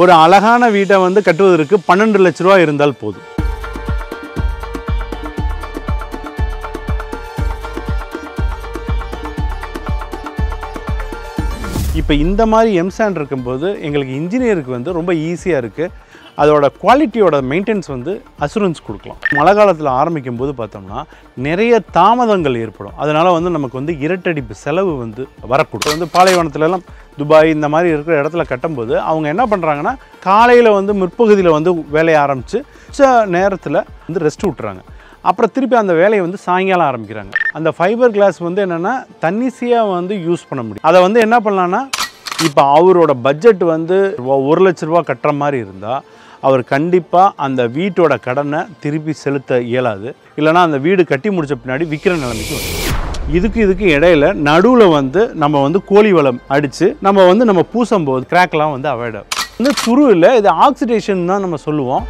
ஒரு அழகான வீட்டை வந்து கட்டுவதற்கு 12 லட்ச ரூபாய் இருந்தால் போதும். இப்போ இந்த மாதிரி எம்சாண்ட் இருக்கும்போது எங்களுக்கு இன்ஜினியருக்கு வந்து ரொம்ப ஈஸியாக இருக்குது. அதோட குவாலிட்டியோட மெயின்டெனன்ஸ் வந்து அசூரன்ஸ் கொடுக்கலாம். மழை காலத்தில் ஆரம்பிக்கும் போது பார்த்தோம்னா நிறைய தாமதங்கள் ஏற்படும். அதனால் வந்து நமக்கு வந்து இரட்டடிப்பு செலவு வந்து வரக்கூடும். வந்து பாலைவனத்துலலாம் துபாய் இந்த மாதிரி இருக்கிற இடத்துல கட்டும்போது அவங்க என்ன பண்ணுறாங்கன்னா காலையில் வந்து முற்பகுதியில் வந்து வேலையை ஆரம்பித்து நேரத்தில் வந்து ரெஸ்ட் விட்டுறாங்க. அப்புறம் திருப்பி அந்த வேலையை வந்து சாயங்காலம் ஆரம்பிக்கிறாங்க. அந்த ஃபைபர் கிளாஸ் வந்து என்னென்னா தன்னிச்சையாக வந்து யூஸ் பண்ண முடியும். அதை வந்து என்ன பண்ணலான்னா இப்போ அவரோட பட்ஜெட் வந்து 1 லட்ச ரூபா கட்டுற மாதிரி இருந்தால் அவர் கண்டிப்பாக அந்த வீட்டோட கடனை திருப்பி செலுத்த இயலாது. இல்லைனா அந்த வீடு கட்டி முடித்த பின்னாடி விற்கிற நிலைமைக்கு வரும். இதுக்கு இடையில நடுவில் வந்து நம்ம வந்து கோழி வளம் அடித்து நம்ம பூசும்போது கிராக்லாம் வந்து அவாய்ட் ஆகும். இந்த துரு இல்லை, இது ஆக்சிடேஷன் தான் நம்ம சொல்லுவோம்.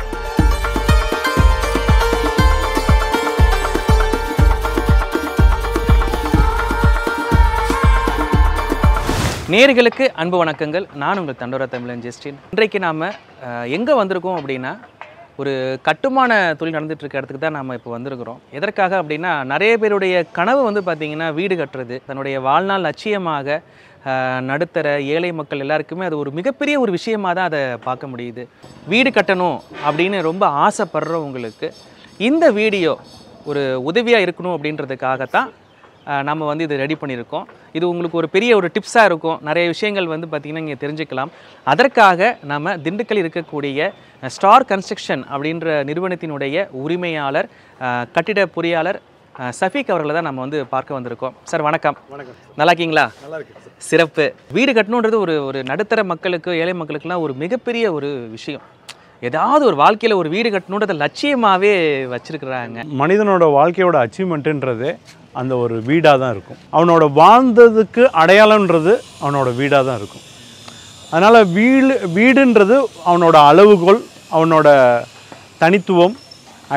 நேயர்களுக்கு அன்பு வணக்கங்கள். நான் உங்கள் தண்டோரா தமிழன் ஜெஸ்டின். இன்றைக்கு நாம் எங்கே வந்திருக்கோம் அப்படின்னா ஒரு கட்டுமான தொழில் நடந்துகிட்டு இருக்க இடத்துக்கு தான் நாம் இப்போ வந்திருக்கிறோம். எதற்காக அப்படின்னா நிறைய பேருடைய கனவு வந்து பார்த்திங்கன்னா வீடு கட்டுறது, தன்னுடைய வாழ்நாள் லட்சியமாக நடுத்தர ஏழை மக்கள் எல்லாருக்குமே அது ஒரு மிகப்பெரிய ஒரு விஷயமாக தான் அதை பார்க்க முடியுது. வீடு கட்டணும் அப்படின்னு ரொம்ப ஆசைப்படுறவங்களுக்கு இந்த வீடியோ ஒரு உதவியாக இருக்கணும் அப்படின்றதுக்காகத்தான் நம்ம வந்து இது ரெடி பண்ணியிருக்கோம். இது உங்களுக்கு ஒரு பெரிய ஒரு டிப்ஸாக இருக்கும். நிறைய விஷயங்கள் வந்து பார்த்திங்கன்னா இங்கே தெரிஞ்சுக்கலாம். அதற்காக நம்ம திண்டுக்கல் இருக்கக்கூடிய ஸ்டார் கன்ஸ்ட்ரக்ஷன் அப்படின்ற நிறுவனத்தினுடைய உரிமையாளர் கட்டிட பொறியாளர் சஃபீக் அவர்களை தான் நம்ம வந்து பார்க்க வந்திருக்கோம். சார் வணக்கம். வணக்கம். நல்லா இருக்கீங்களா? நல்லா இருக்கு. சிறப்பு. வீடு கட்டணுன்றது ஒரு நடுத்தர மக்களுக்கு, ஏழை மக்களுக்குலாம் ஒரு மிகப்பெரிய ஒரு விஷயம். ஏதாவது ஒரு வாழ்க்கையில் ஒரு வீடு கட்டணுன்றதை லட்சியமாகவே வச்சுருக்குறாங்க. மனிதனோட வாழ்க்கையோட அச்சீவ்மெண்ட்டுன்றது அந்த ஒரு வீடாக தான் இருக்கும். அவனோட வாழ்ந்ததுக்கு அடையாளன்றது அவனோட வீடாக தான் இருக்கும். அதனால் வீடுன்றது அவனோட அளவுகோல், அவனோட தனித்துவம்,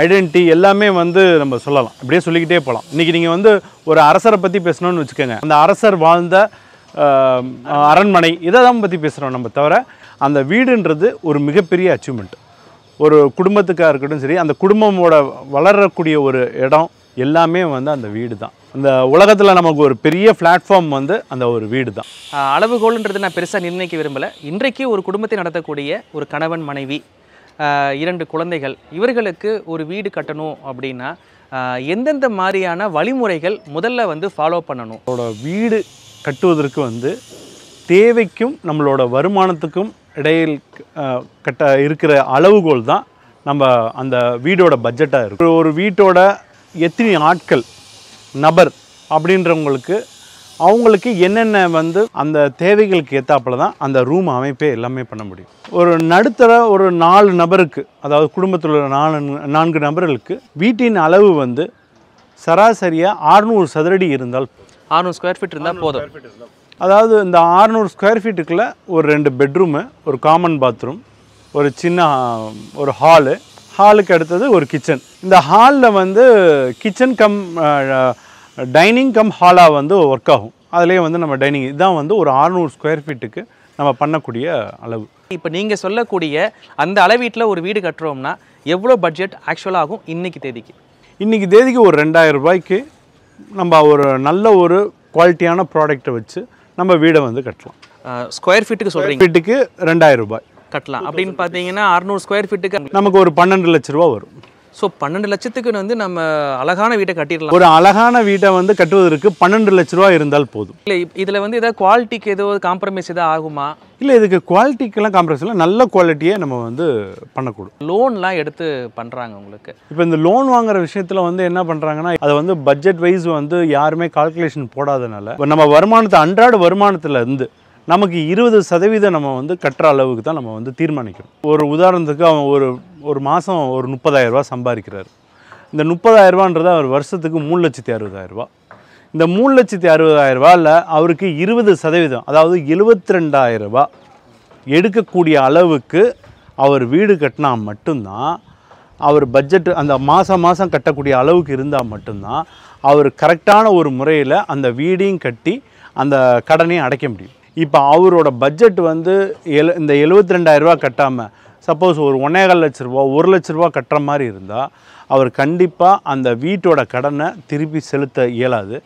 ஐடென்டிட்டி எல்லாமே வந்து நம்ம சொல்லலாம். இப்படியே சொல்லிக்கிட்டே போகலாம். இன்றைக்கி நீங்கள் வந்து ஒரு அரசரை பற்றி பேசணும்னு வச்சுக்கோங்க. அந்த அரசர் வாழ்ந்த அரண்மனை இதை தான் பற்றி பேசுகிறோம் நம்ம தவிர அந்த வீடுன்றது ஒரு மிகப்பெரிய அச்சீவ்மெண்ட். ஒரு குடும்பத்துக்காக இருக்கட்டும் சரி, அந்த குடும்பமோட வளரக்கூடிய ஒரு இடம் எல்லாமே வந்து அந்த வீடு தான். அந்த உலகத்தில் நமக்கு ஒரு பெரிய பிளாட்ஃபார்ம் வந்து அந்த ஒரு வீடு தான். அளவுகோல்ன்றது நான் பெருசாக நிர்ணயிக்க விரும்பலை. இன்றைக்கு ஒரு குடும்பத்தை நடத்தக்கூடிய ஒரு கணவன் மனைவி 2 குழந்தைகள் இவர்களுக்கு ஒரு வீடு கட்டணும் அப்படின்னா எந்தெந்த மாதிரியான வழிமுறைகள் முதல்ல வந்து ஃபாலோ பண்ணணும்? வீடு கட்டுவதற்கு வந்து தேவைக்கும் நம்மளோட வருமானத்துக்கும் இடையில் இருக்கிற அளவுகோல் தான் நம்ம அந்த வீடோட பட்ஜெட்டாக இருக்கும். ஒரு வீட்டோட எத்தனை ஆட்கள் நபர் அப்படின்றவங்களுக்கு அவங்களுக்கு என்னென்ன வந்து அந்த தேவைகளுக்கு ஏற்றாப்புல தான் அந்த ரூம் அமைப்பே எல்லாமே பண்ண முடியும். ஒரு நடுத்தர ஒரு 4 நபருக்கு, அதாவது குடும்பத்தில் உள்ள 4 நபர்களுக்கு வீட்டின் அளவு வந்து சராசரியாக 600 சதுரடி இருந்தால் 600 ஸ்கொயர் ஃபீட் இருந்தால் போதும். அதாவது இந்த 600 ஸ்கொயர் ஃபீட்டுக்குள்ளே ஒரு 2 பெட்ரூமு, ஒரு காமன் பாத்ரூம், ஒரு சின்ன ஒரு ஹாலுக்கு அடுத்தது ஒரு கிச்சன். இந்த ஹாலில் வந்து கிச்சன் கம் டைனிங் கம் ஹாலாக வந்து ஒர்க் ஆகும். அதுலேயே வந்து நம்ம டைனிங் இதுதான் வந்து ஒரு 600 ஸ்கொயர் ஃபீட்டுக்கு நம்ம பண்ணக்கூடிய அளவு. இப்போ நீங்கள் சொல்லக்கூடிய அந்த அளவீட்டில் ஒரு வீடு கட்டுறோம்னா எவ்வளோ பட்ஜெட் ஆக்சுவலாக ஆகும் இன்றைக்கி தேதிக்கு? இன்றைக்கி தேதிக்கு ஒரு 2000 ரூபாய்க்கு நம்ம ஒரு நல்ல ஒரு குவாலிட்டியான ப்ராடக்டை வச்சு நம்ம வீடை வந்து கட்டலாம். ஸ்கொயர் ஃபீட்டுக்கு சொல்கிறீங்க? ஃபீட்டுக்கு 2000 ரூபாய் கட்டலாம். அப்படின்னு பார்த்தீங்கன்னா 600 ஸ்கொயர் ஃபீட்டுக்கு நமக்கு ஒரு 12 லட்ச ரூபா வரும். ஸோ 12 லட்சத்துக்கு வந்து நம்ம அழகான வீட்டை கட்டிடலாம். ஒரு அழகான வீட்டை வந்து கட்டுவதற்கு 12 லட்ச ரூபா இருந்தால் போதும். இல்லை இதில் வந்து ஏதாவது குவாலிட்டிக்கு ஏதோ காம்ப்ரமைஸ் எதாவது ஆகுமா? இல்லை, இதுக்கு குவாலிட்டிக்கெல்லாம் காம்ப்ரமைஸ் இல்லை, நல்ல குவாலிட்டியை நம்ம வந்து பண்ணக்கூடும். லோன்லாம் எடுத்து பண்ணுறாங்க உங்களுக்கு. இப்போ இந்த லோன் வாங்குற விஷயத்தில் வந்து என்ன பண்ணுறாங்கன்னா அதை வந்து பட்ஜெட் வைஸ் வந்து யாருமே கால்குலேஷன் போடாதனால நம்ம வருமானத்தை அன்றாட வருமானத்தில் இருந்து நமக்கு 20% நம்ம வந்து கட்டுற அளவுக்கு தான் நம்ம வந்து தீர்மானிக்கிறோம். ஒரு உதாரணத்துக்கு அவன் ஒரு மாதம் ஒரு 30,000 ரூபா சம்பாதிக்கிறார். இந்த 30,000 ரூபான்றது அவர் வருஷத்துக்கு 3,60,000 ரூபா. இந்த 3,60,000 ரூபாயில் அவருக்கு 20%, அதாவது 72,000 ரூபா எடுக்கக்கூடிய அளவுக்கு அவர் வீடு கட்டினா மட்டும்தான் அவர் பட்ஜெட் அந்த மாதம் கட்டக்கூடிய அளவுக்கு இருந்தால் மட்டும்தான் அவர் கரெக்டான ஒரு முறையில் அந்த வீடையும் கட்டி அந்த கடனையும் அடைக்க முடியும். இப்போ அவரோட பட்ஜெட் வந்து இந்த 72,000 ரூபா கட்டாமல் சப்போஸ் ஒரு 1,4 லட்ச ரூபா 1 லட்ச ரூபா கட்டுற மாதிரி இருந்தால் அவர் கண்டிப்பாக அந்த வீட்டோட கடனை திருப்பி செலுத்த இயலாது.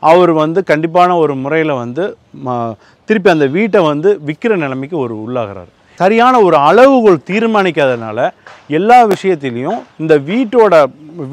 அவர் வந்து கண்டிப்பான ஒரு முறையில் வந்து திருப்பி அந்த வீட்டை வந்து விற்கிற நிலைமைக்கு ஒரு உள்ளாகிறார். சரியான ஒரு அளவுகோல் தீர்மானிக்காதனால எல்லா விஷயத்திலையும் இந்த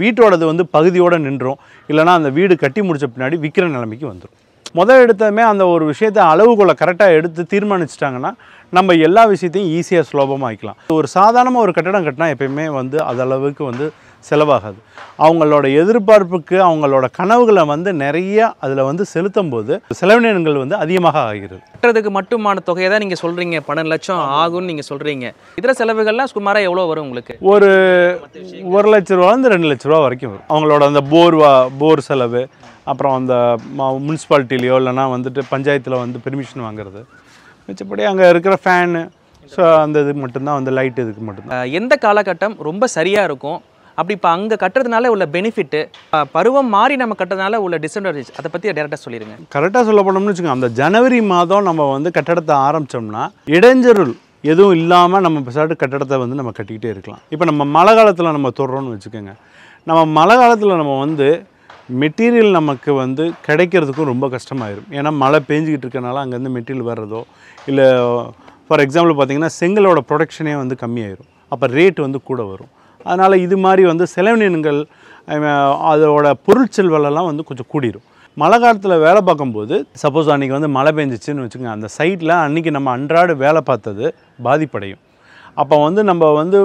வீட்டோடது வந்து பகுதியோடு நின்றோம், இல்லைனா அந்த வீடு கட்டி முடித்த பின்னாடி விற்கிற நிலைமைக்கு வந்துடும். முதல் எடுத்ததுமே அந்த ஒரு விஷயத்தை அளவுகோலை கரெக்டாக எடுத்து தீர்மானிச்சிட்டாங்கன்னா நம்ம எல்லா விஷயத்தையும் ஈஸியாக சுலபமாக ஆகிக்கலாம். ஒரு சாதாரணமாக ஒரு கட்டடம் கட்டினா எப்பயுமே வந்து அதளவுக்கு வந்து செலவாகாது. அவங்களோட எதிர்பார்ப்புக்கு அவங்களோட கனவுகளை வந்து நிறைய அதில் வந்து செலுத்தும் போது செலவினங்கள் வந்து அதிகமாக ஆகிறது. கட்டுறதுக்கு மட்டுமான தொகையை தான் நீங்கள் சொல்கிறீங்க, 12 லட்சம் ஆகும்னு நீங்கள் சொல்கிறீங்க. இதர செலவுகள்லாம் சுமாராக எவ்வளோ வரும் உங்களுக்கு? ஒரு 1 லட்ச ரூபாலேருந்து 2 லட்ச ரூபா வரைக்கும் வரும். அவங்களோட அந்த போர் செலவு, அப்புறம் அந்த முனிசிபாலிட்டிலையோ இல்லைனா வந்துட்டு பஞ்சாயத்தில் வந்து பெர்மிஷன் வாங்குறது, மிச்சப்படி அங்கே இருக்கிற ஃபேனு, ஸோ அந்த இது மட்டும்தான் வந்து லைட் இதுக்கு மட்டும்தான். எந்த காலகட்டம் ரொம்ப சரியாக இருக்கும்? அப்படி இப்போ அங்கே கட்டுறதுனால உள்ள பெனிஃபிட்டு, பருவம் மாறி நம்ம கட்டுறதுனால உள்ள டிஸ்அட்வான்டேஜ், அதை பற்றி டேரெக்டாக சொல்லிடுங்க. கரெக்டாக சொல்ல போனோம்னு வச்சுக்கோங்க, அந்த ஜனவரி மாதம் நம்ம வந்து கட்டடத்தை ஆரம்பித்தோம்னா இடைஞ்சருள் எதுவும் இல்லாமல் நம்ம பெசாட்டு கட்டடத்தை வந்து நம்ம கட்டிக்கிட்டே இருக்கலாம். இப்போ நம்ம மழை காலத்தில் நம்ம தொடுறோன்னு வச்சுக்கோங்க, நம்ம மழை காலத்தில் நம்ம வந்து மெட்டீரியல் நமக்கு வந்து கிடைக்கிறதுக்கும் ரொம்ப கஷ்டமாயிடும். ஏன்னா மழை பெஞ்சிக்கிட்டு இருக்கனால அங்கேருந்து மெட்டீரியல் வர்றதோ இல்லை ஃபார் எக்ஸாம்பிள் பார்த்திங்கன்னா செங்கலோட ப்ரொடக்ஷனே வந்து கம்மியாயிடும், அப்போ ரேட் வந்து கூட வரும். அதனால் இது மாதிரி வந்து செலவினங்கள் அதோட பொருட்செல்வெல்லாம் வந்து கொஞ்சம் கூடிடும். மழை காலத்தில் வேலை பார்க்கும்போது சப்போஸ் அன்றைக்கி வந்து மழை பெஞ்சிச்சின்னு வச்சுக்கோங்க, அந்த சைட்டில் அன்றைக்கி நம்ம அன்றாட வேலை பார்த்தது பாதிப்படையும். அப்போ வந்து நம்ம வந்து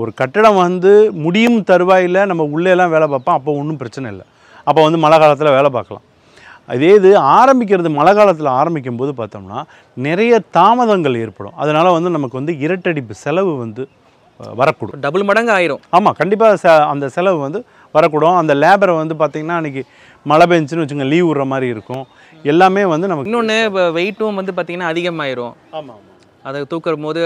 ஒரு கட்டடம் வந்து முடியும் தருவாயில் நம்ம உள்ளேலாம் வேலை பார்ப்போம், அப்போ ஒன்றும் பிரச்சனை இல்லை, அப்போ வந்து மழை காலத்தில் வேலை பார்க்கலாம். அதே இது ஆரம்பிக்கிறது மழை காலத்தில் ஆரம்பிக்கும் போது பார்த்தோம்னா நிறைய தாமதங்கள் ஏற்படும். அதனால் வந்து நமக்கு வந்து இரட்டடிப்பு செலவு வந்து வரக்கூடும், டபுள் மடங்கு ஆயிரும். ஆமாம், கண்டிப்பாக அந்த செலவு வந்து வரக்கூடும். அந்த லேபரை வந்து பார்த்திங்கன்னா அன்றைக்கி மழை பெஞ்சுன்னு வச்சுங்க லீவ் விடுற மாதிரி இருக்கும். எல்லாமே வந்து நமக்கு இன்னொன்று வெயிட்டும் வந்து பார்த்திங்கன்னா அதிகமாயிரும். ஆமாம், அதை தூக்கும் போது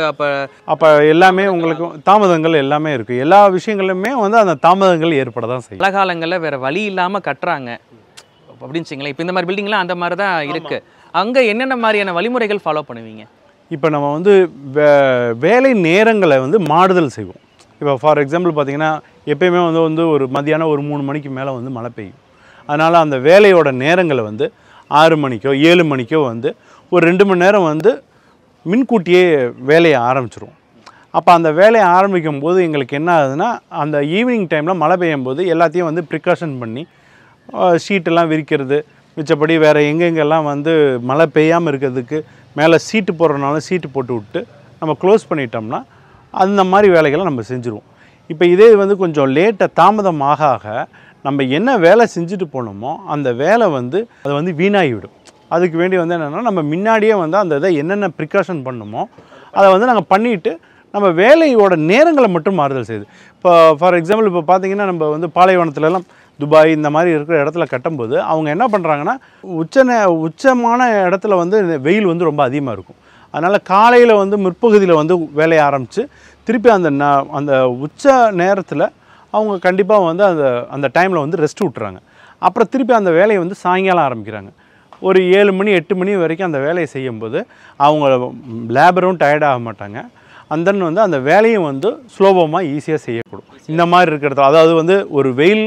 அப்போ எல்லாமே உங்களுக்கு தாமதங்கள் எல்லாமே இருக்குது. எல்லா விஷயங்களுமே வந்து அந்த தாமதங்கள் ஏற்பட தான் செய்யும். மழை காலங்களில் வேறு வழி இல்லாமல் கட்டுறாங்க அப்படின்னு வச்சுங்களேன். இப்போ இந்த மாதிரி பில்டிங்லாம் அந்த மாதிரி தான் இருக்குது. அங்கே என்னென்ன மாதிரியான வழிமுறைகள் ஃபாலோ பண்ணுவீங்க? இப்போ நம்ம வந்து வேலை நேரங்களை வந்து மாறுதல் செய்வோம். இப்போ ஃபார் எக்ஸாம்பிள் பார்த்திங்கன்னா எப்பயுமே வந்து ஒரு மதியானம் ஒரு 3 மணிக்கு மேலே வந்து மழை பெய்யும். அதனால் அந்த வேலையோட நேரங்களை வந்து 6 மணிக்கோ 7 மணிக்கோ வந்து ஒரு 2 மணி நேரம் வந்து முன்கூட்டியே வேலையை ஆரம்பிச்சிருவோம். அப்போ அந்த வேலையை ஆரம்பிக்கும் போது எங்களுக்கு என்ன ஆகுதுன்னா அந்த ஈவினிங் டைமில் மழை பெய்யும் போது எல்லாத்தையும் வந்து ப்ரிகாஷன் பண்ணி ஷீட்டெல்லாம் விரிக்கிறது, மிச்சப்படி வேறு எங்கெங்கெல்லாம் வந்து மழை பெய்யாமல் இருக்கிறதுக்கு மேலே சீட்டு போடுறதுனால சீட்டு போட்டு விட்டு நம்ம க்ளோஸ் பண்ணிட்டோம்னா அந்த மாதிரி வேலைகளை நம்ம செஞ்சுருவோம். இப்போ இதே வந்து கொஞ்சம் லேட்டாக தாமதம் ஆக ஆக நம்ம என்ன வேலை செஞ்சுட்டு போனோமோ அந்த வேலை வந்து அது வந்து வீணாகிவிடும். அதுக்கு வேண்டி வந்து என்னென்னா நம்ம முன்னாடியே வந்து அந்த இதை என்னென்ன ப்ரிகாஷன் பண்ணணுமோ அதை வந்து நாங்கள் பண்ணிவிட்டு நம்ம வேலையோட நேரங்களை மட்டும் மாறுதல் செய்யுது. இப்போ ஃபார் எக்ஸாம்பிள் இப்போ பார்த்திங்கன்னா நம்ம வந்து பாலைவனத்துலலாம் துபாய் இந்த மாதிரி இருக்கிற இடத்துல கட்டும்போது அவங்க என்ன பண்ணுறாங்கன்னா உச்சமான இடத்துல வந்து வெயில் வந்து ரொம்ப அதிகமாக இருக்கும். அதனால் காலையில் வந்து முற்பகுதியில் வந்து வேலையை ஆரம்பித்து திருப்பி அந்த உச்ச நேரத்தில் அவங்க கண்டிப்பாக வந்து அந்த டைமில் வந்து ரெஸ்ட் விட்டுறாங்க. அப்புறம் திருப்பி அந்த வேலையை வந்து சாயங்காலம் ஆரம்பிக்கிறாங்க. ஒரு 7 மணி 8 மணி வரைக்கும் அந்த வேலையை செய்யும்போது அவங்க லேபரும் டயர்டாக மாட்டாங்க. அந்தன்னு வந்து அந்த வேலையும் வந்து சுலபமாக ஈஸியாக செய்யக்கூடும். இந்த மாதிரி இருக்கிற இடத்துல அதாவது வந்து ஒரு வெயில்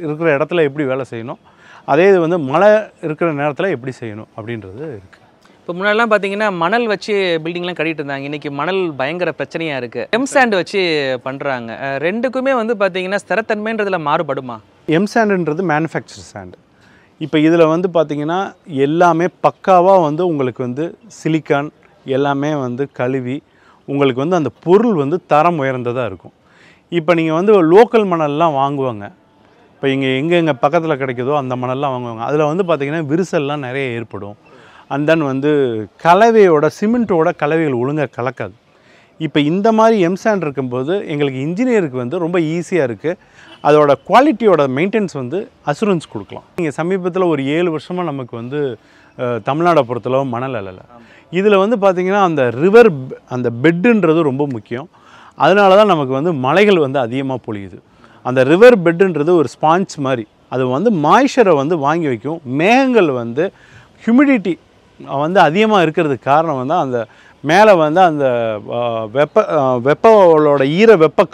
இருக்கிற இடத்துல எப்படி வேலை செய்யணும், அதே இது வந்து மழை இருக்கிற நேரத்தில் எப்படி செய்யணும் அப்படின்றது இருக்குது. இப்போ முன்னாடிலாம் பார்த்தீங்கன்னா மணல் வச்சு பில்டிங்லாம் கட்டிட்டு இருந்தாங்க. இன்றைக்கி மணல் பயங்கர பிரச்சனையாக இருக்குது. எம்சாண்ட் வச்சு பண்ணுறாங்க. ரெண்டுக்குமே வந்து பார்த்தீங்கன்னா ஸ்திரத்தன்மைன்றதில் மாறுபடுமா? எம்சாண்டுன்றது மேனுஃபேக்சர் சாண்டு. இப்போ இதில் வந்து பார்த்திங்கன்னா எல்லாமே பக்காவாக வந்து உங்களுக்கு வந்து சிலிக்கான் எல்லாமே வந்து கழுவி உங்களுக்கு வந்து அந்த பொருள் வந்து தரம் உயர்ந்ததாக இருக்கும். இப்போ நீங்கள் வந்து லோக்கல் மணல்லாம் வாங்குவாங்க, இப்போ எங்கே பக்கத்தில் கிடைக்குதோ அந்த மணல்லாம் வாங்குவாங்க. அதில் வந்து பார்த்திங்கன்னா விரிசல்லாம் நிறைய ஏற்படும். அண்ட் தென் வந்து கலவையோட சிமெண்ட்டோட கலவைகள் ஒழுங்காக கலக்காது. இப்போ இந்த மாதிரி எம்சாண்ட் இருக்கும்போது எங்களுக்கு இன்ஜினியருக்கு வந்து ரொம்ப ஈஸியாக இருக்குது. அதோட குவாலிட்டியோட மெயின்டெனன்ஸ் வந்து அசூரன்ஸ் கொடுக்கலாம். நீங்கள் சமீபத்தில் ஒரு 7 வருஷமாக நமக்கு வந்து தமிழ்நாடை பொறுத்தளவு மணல் அழலை. இதில் வந்து பார்த்திங்கன்னா அந்த பெட்டுன்றது ரொம்ப முக்கியம். அதனால தான் நமக்கு வந்து மலைகள் வந்து அதிகமாக பொழியுது. அந்த ரிவர் பெட்டுன்றது ஒரு ஸ்பாஞ்ச் மாதிரி, அது வந்து மாய்ச்சரை வந்து வாங்கி வைக்கும். மேகங்கள் வந்து ஹியூமிடிட்டி வந்து அதிகமாக இருக்கிறதுக்கு காரணம் வந்து அந்த மேலே வந்து அந்த வெப்போட வெப்ப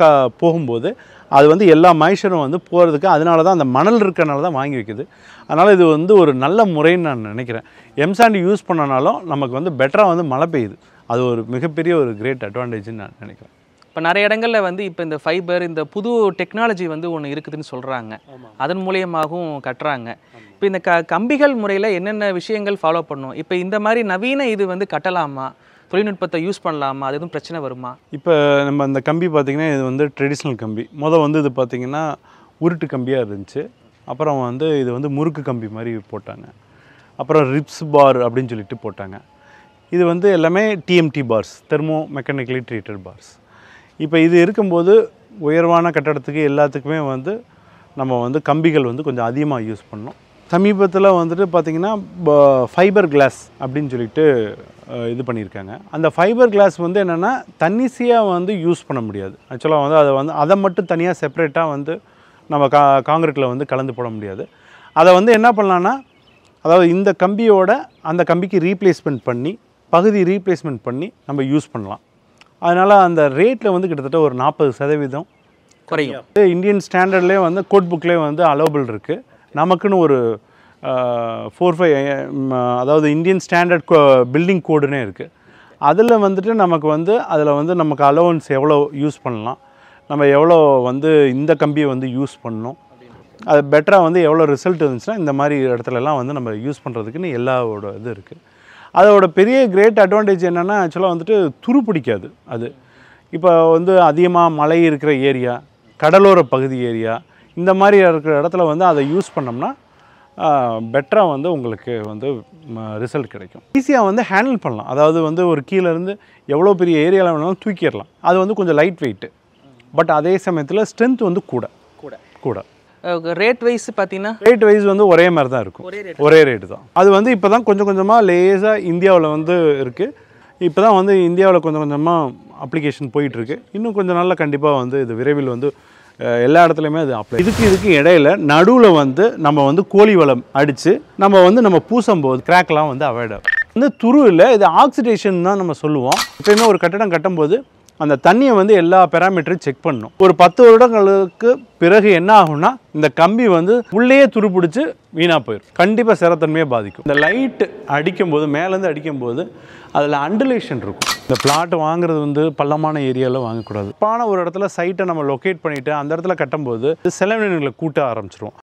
போகும்போது அது வந்து எல்லா மாய்ச்சரும் வந்து போகிறதுக்கு, அதனால தான் அந்த மணல் இருக்கிறனால தான் வாங்கி வைக்குது. அதனால் இது வந்து ஒரு நல்ல முறைன்னு நான் நினைக்கிறேன். எம்சாண்ட் யூஸ் பண்ணனாலும் நமக்கு வந்து பெட்டராக வந்து மழை பெய்யுது. அது ஒரு மிகப்பெரிய ஒரு கிரேட் அட்வான்டேஜ்னு நான் நினைக்கிறேன். இப்போ நிறைய இடங்களில் வந்து இப்போ இந்த ஃபைபர், இந்த புது டெக்னாலஜி வந்து ஒன்று இருக்குதுன்னு சொல்கிறாங்க. அதன் மூலியமாகவும் கட்டுறாங்க. இப்போ இந்த கம்பிகள் முறையில் என்னென்ன விஷயங்கள் ஃபாலோ பண்ணணும்? இப்போ இந்த மாதிரி நவீன இது வந்து கட்டலாமா? தொழில்நுட்பத்தை யூஸ் பண்ணலாமா? அது எதுவும் பிரச்சனை வருமா? இப்போ நம்ம இந்த கம்பி பார்த்திங்கன்னா இது வந்து ட்ரெடிஷ்னல் கம்பி. வந்து இது பார்த்திங்கன்னா உருட்டு கம்பியாக இருந்துச்சு. அப்புறம் வந்து இது வந்து முறுக்கு கம்பி மாதிரி போட்டாங்க. அப்புறம் ரிப்ஸ் பார் அப்படின்னு சொல்லிட்டு போட்டாங்க. இது வந்து எல்லாமே TMT bars, thermo mechanically treated bars. இப்போ இது இருக்கும்போது உயர்வான கட்டடத்துக்கு எல்லாத்துக்குமே வந்து நம்ம வந்து கம்பிகள் வந்து கொஞ்சம் அதிகமாக யூஸ் பண்ணோம். சமீபத்தில் வந்துட்டு பார்த்திங்கன்னா ஃபைபர் கிளாஸ் அப்படின்னு சொல்லிட்டு இது பண்ணியிருக்காங்க. அந்த ஃபைபர் கிளாஸ் வந்து என்னென்னா தன்னிச்சையாக வந்து யூஸ் பண்ண முடியாது. ஆக்சுவலாக வந்து அதை மட்டும் தனியாக செப்பரேட்டாக வந்து நம்ம காங்கிரீட்டில் வந்து கலந்து போட முடியாது. அதை வந்து என்ன பண்ணலான்னா, அதாவது இந்த கம்பியோட அந்த கம்பிக்கு ரீப்ளேஸ்மெண்ட் பண்ணி நம்ம யூஸ் பண்ணலாம். அதனால் அந்த ரேட்டில் வந்து கிட்டத்தட்ட ஒரு 40% குறையும். இந்தியன் ஸ்டாண்டர்ட்லேயே வந்து கோட் புக்லேயே வந்து அலோவபிள் இருக்குது. நமக்குன்னு ஒரு 4-5 அதாவது இந்தியன் ஸ்டாண்டர்ட் பில்டிங் கோடுனே இருக்குது. அதில் வந்துட்டு நமக்கு வந்து அதில் வந்து நமக்கு அலோவன்ஸ் எவ்வளோ யூஸ் பண்ணலாம், நம்ம எவ்வளோ வந்து இந்த கம்பியை வந்து யூஸ் பண்ணணும், அது பெட்டராக வந்து எவ்வளோ ரிசல்ட் இருந்துச்சுன்னா இந்த மாதிரி இடத்துலலாம் வந்து நம்ம யூஸ் பண்ணுறதுக்குன்னு எல்லாவோட இது இருக்குது. அதோட பெரிய கிரேட் அட்வான்டேஜ் என்னென்னா, ஆக்சுவலாக வந்துட்டு துரு பிடிக்காது. அது இப்போ வந்து அதிகமாக மழை இருக்கிற ஏரியா, கடலோர பகுதி ஏரியா, இந்த மாதிரி இருக்கிற இடத்துல வந்து அதை யூஸ் பண்ணோம்னா பெட்டராக வந்து உங்களுக்கு வந்து ரிசல்ட் கிடைக்கும். ஈஸியாக வந்து ஹேண்டில் பண்ணலாம். அதாவது வந்து ஒரு கீழேருந்து எவ்வளோ பெரிய ஏரியாவில் வேணாலும் தூக்கிடலாம். அது வந்து கொஞ்சம் லைட் வெயிட்டு, பட் அதே சமயத்தில் ஸ்ட்ரென்த் வந்து கூட. ரேட் வைஸ் பார்த்தீங்கன்னா ரேட் வைஸ் வந்து ஒரே மாதிரி தான் இருக்கும். ஒரே ரேட்டு தான். அது வந்து இப்போ தான் கொஞ்சம் கொஞ்சமாக லேஸாக இந்தியாவில் வந்து இருக்குது. இப்போ தான் வந்து இந்தியாவில் கொஞ்சம் கொஞ்சமாக அப்ளிகேஷன் போயிட்டுருக்கு. இன்னும் கொஞ்சம் நாளில் கண்டிப்பாக வந்து இது விரைவில் வந்து எல்லா இடத்துலையுமே அது அப்ளை. இதுக்கு இடையில நடுவில் வந்து நம்ம வந்து கோழி வளம் அடித்து நம்ம பூசும்போது கிராக்லாம் வந்து அவாய்ட் ஆகும். வந்து துரு இல்லை, இது ஆக்சிடேஷன் தான் நம்ம சொல்லுவோம். எப்பயுமே ஒரு கட்டடம் கட்டும்போது அந்த தண்ணியை வந்து எல்லா பேராமீட்டரும் செக் பண்ணணும். ஒரு 10 வருடங்களுக்கு பிறகு என்ன ஆகும்னா, இந்த கம்பி வந்து உள்ளேயே துருப்பிடிச்சு வீணாக போயிடும். கண்டிப்பாக ஸ்திரத்தன்மையை பாதிக்கும். இந்த லைட் அடிக்கும்போது, மேலேருந்து அடிக்கும்போது அதில் அண்டுலேஷன் இருக்கும். இந்த பிளாட் வாங்குறது வந்து பள்ளமான ஏரியாவில் வாங்கக்கூடாது. பான ஒரு இடத்துல சைட்டை நம்ம லொக்கேட் பண்ணிவிட்டு அந்த இடத்துல கட்டும்போது செலவினங்களை கூட்ட ஆரம்பிச்சிருவோம்.